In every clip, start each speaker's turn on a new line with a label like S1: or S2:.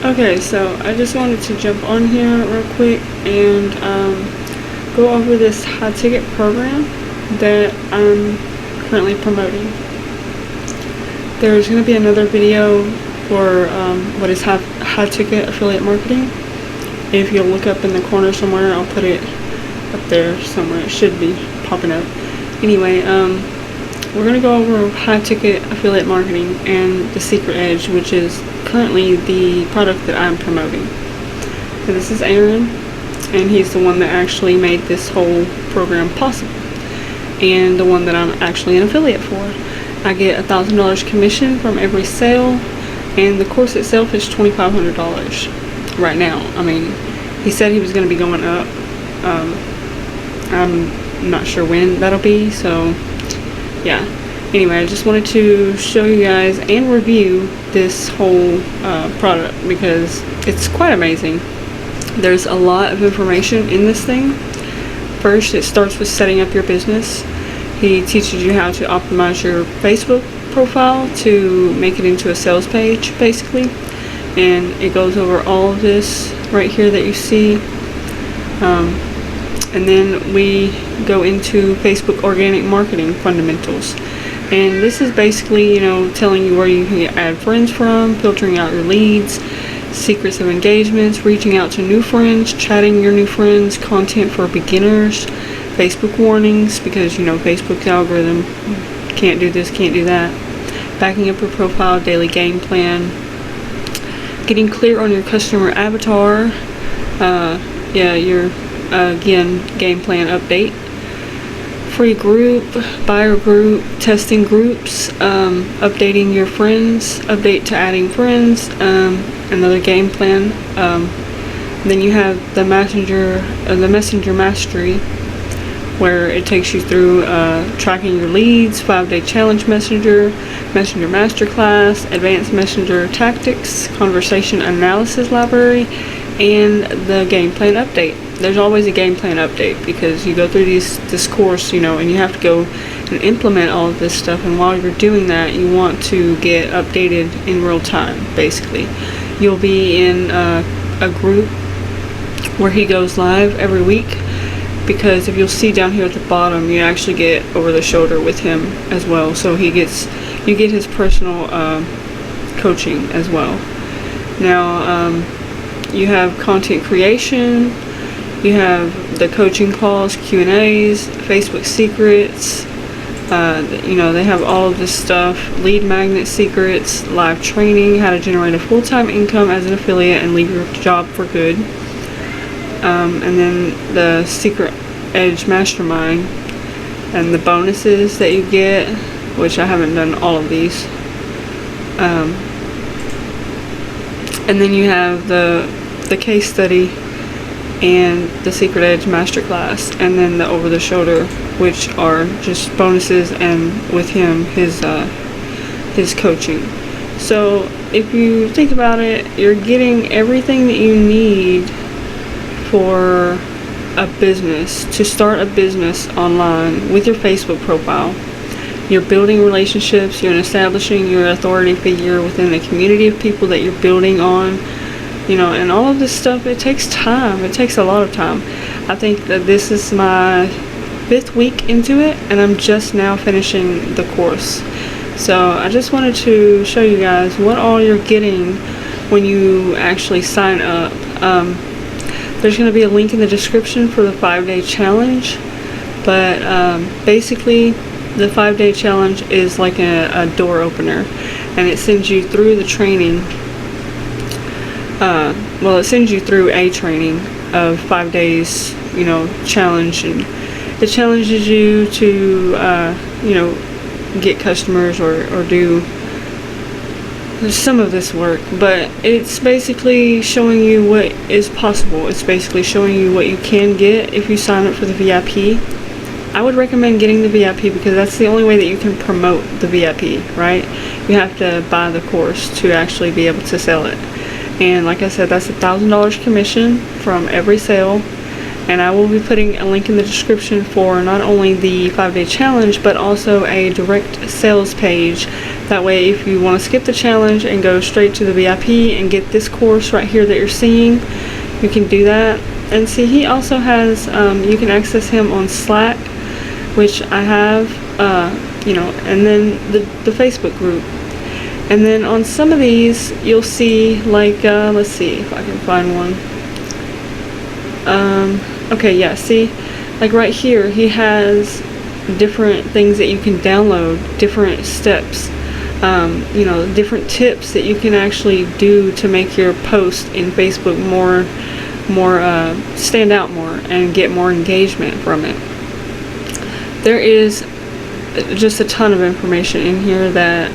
S1: Okay, so I just wanted to jump on here real quick and go over this high ticket program that I'm currently promoting. There's going to be another video for what is high ticket affiliate marketing. If you'll look up in the corner somewhere, I'll put it up there somewhere. It should be popping up. Anyway, we're going to go over high ticket affiliate marketing and the Secret Edge, which is currently the product that I'm promoting. So this is Aaron, and he's the one that actually made this whole program possible, and the one that I'm actually an affiliate for. I get $1,000 commission from every sale, and the course itself is $2,500 right now. I mean, he said he was going to be going up. I'm not sure when that'll be, so yeah. Anyway, I just wanted to show you guys and review this whole product because it's quite amazing. There's a lot of information in this thing. First, it starts with setting up your business. He teaches you how to optimize your Facebook profile to make it into a sales page, basically. And it goes over all of this right here that you see. And then we go into Facebook organic marketing fundamentals. And this is basically, telling you where you can add friends from, filtering out your leads, secrets of engagements, reaching out to new friends, chatting your new friends, content for beginners, Facebook warnings, because, Facebook's algorithm, can't do this, can't do that, backing up your profile, daily game plan, getting clear on your customer avatar, your game plan update, free group, buyer group, testing groups, updating your friends, update to adding friends, another game plan. Then you have the messenger mastery, where it takes you through tracking your leads, 5-day challenge messenger masterclass, advanced messenger tactics, conversation analysis library, and the game plan update. There's always a game plan update because you go through this course, and you have to go and implement all of this stuff. And while you're doing that, you want to get updated in real time, basically. You'll be in a group where he goes live every week, because if you'll see down here at the bottom, you actually get over the shoulder with him as well. So you get his personal coaching as well. Now, you have content creation, you have the coaching calls, Q&As, Facebook secrets, they have all of this stuff, lead magnet secrets, live training, how to generate a full-time income as an affiliate and leave your job for good, and then the Secret Edge Mastermind, and the bonuses that you get, which I haven't done all of these, and then you have the case study and the Secret Edge Masterclass, and then the over the shoulder, which are just bonuses, and with him, his coaching. So if you think about it, you're getting everything that you need for a business, to start a business online with your Facebook profile. You're building relationships, you're establishing your authority figure within the community of people that you're building on. And all of this stuff, it takes time. It takes a lot of time. I think that this is my 5th week into it, and I'm just now finishing the course. So I just wanted to show you guys what all you're getting when you actually sign up. There's going to be a link in the description for the 5-day challenge, but basically the 5-day challenge is like a door opener, and it sends you through the training. It sends you through a training of 5 days, challenge, and it challenges you to, get customers or do some of this work, but it's basically showing you what is possible. It's basically showing you what you can get if you sign up for the VIP. I would recommend getting the VIP because that's the only way that you can promote the VIP, right? You have to buy the course to actually be able to sell it. And like I said, that's $1,000 commission from every sale. And I will be putting a link in the description for not only the 5-day challenge, but also a direct sales page. That way, if you want to skip the challenge and go straight to the VIP and get this course right here that you're seeing, you can do that. And see, he also has, you can access him on Slack, which I have, and then the Facebook group. And then on some of these, you'll see, like, let's see if I can find one. Okay, yeah, see, like right here, he has different things that you can download, different steps, different tips that you can actually do to make your post in Facebook more stand out more and get more engagement from it. There is just a ton of information in here that,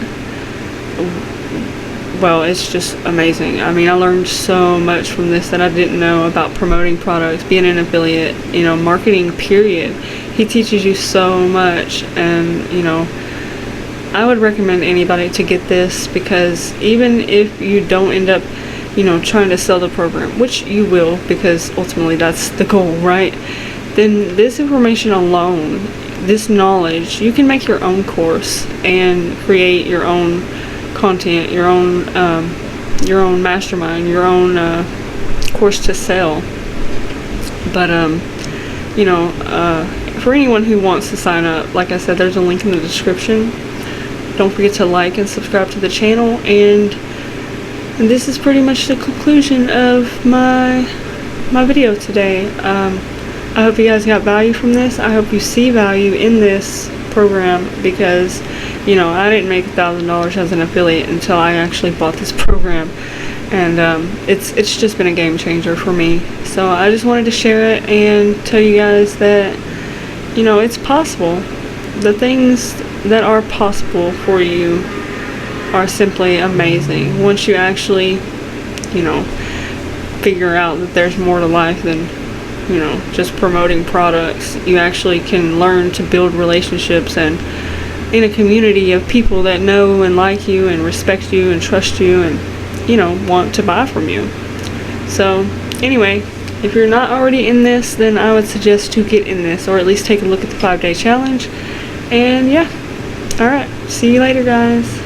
S1: well, it's just amazing. I mean, I learned so much from this that I didn't know about promoting products, being an affiliate, marketing, period. He teaches you so much, and, I would recommend anybody to get this, because even if you don't end up, trying to sell the program, which you will, because ultimately that's the goal, right? Then this information alone, this knowledge, you can make your own course and create your own content, your own mastermind, your own course to sell. But for anyone who wants to sign up, like I said, there's a link in the description. Don't forget to like and subscribe to the channel, and this is pretty much the conclusion of my video today. I hope you guys got value from this. I hope you see value in this program, because I didn't make $1,000 as an affiliate until I actually bought this program, and it's just been a game changer for me. So I just wanted to share it and tell you guys that it's possible. The things that are possible for you are simply amazing once you actually figure out that there's more to life than just promoting products. You actually can learn to build relationships and in a community of people that know and like you and respect you and trust you and want to buy from you. So anyway, if you're not already in this, then I would suggest to get in this, or at least take a look at the 5-day challenge. And yeah, alright, see you later, guys.